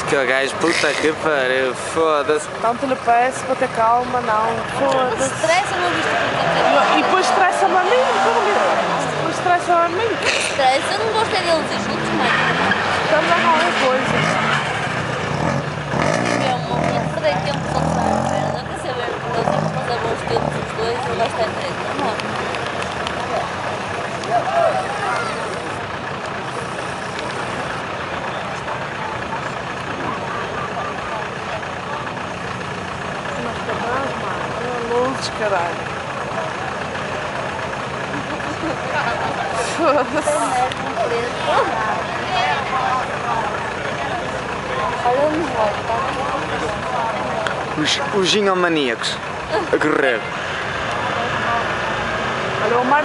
que gajo, puta que pariu, foda-se. Tanto lhe peço para ter calma, não. Foda-se. Estressa-me a vista. E depois estressa-me a mim, depois estressa-me a mim. Estressa, eu não gosto é deles ir juntos, mãe. Estamos a qualquer coisa. É uma perder tempo só de dar a perna. Quer saber, nós temos que fazer bons tempos os dois, eu gosto é de não. Luzes, caralho. Olha, não vai, tá? Os gingomaníacos a correr. Olha, o mar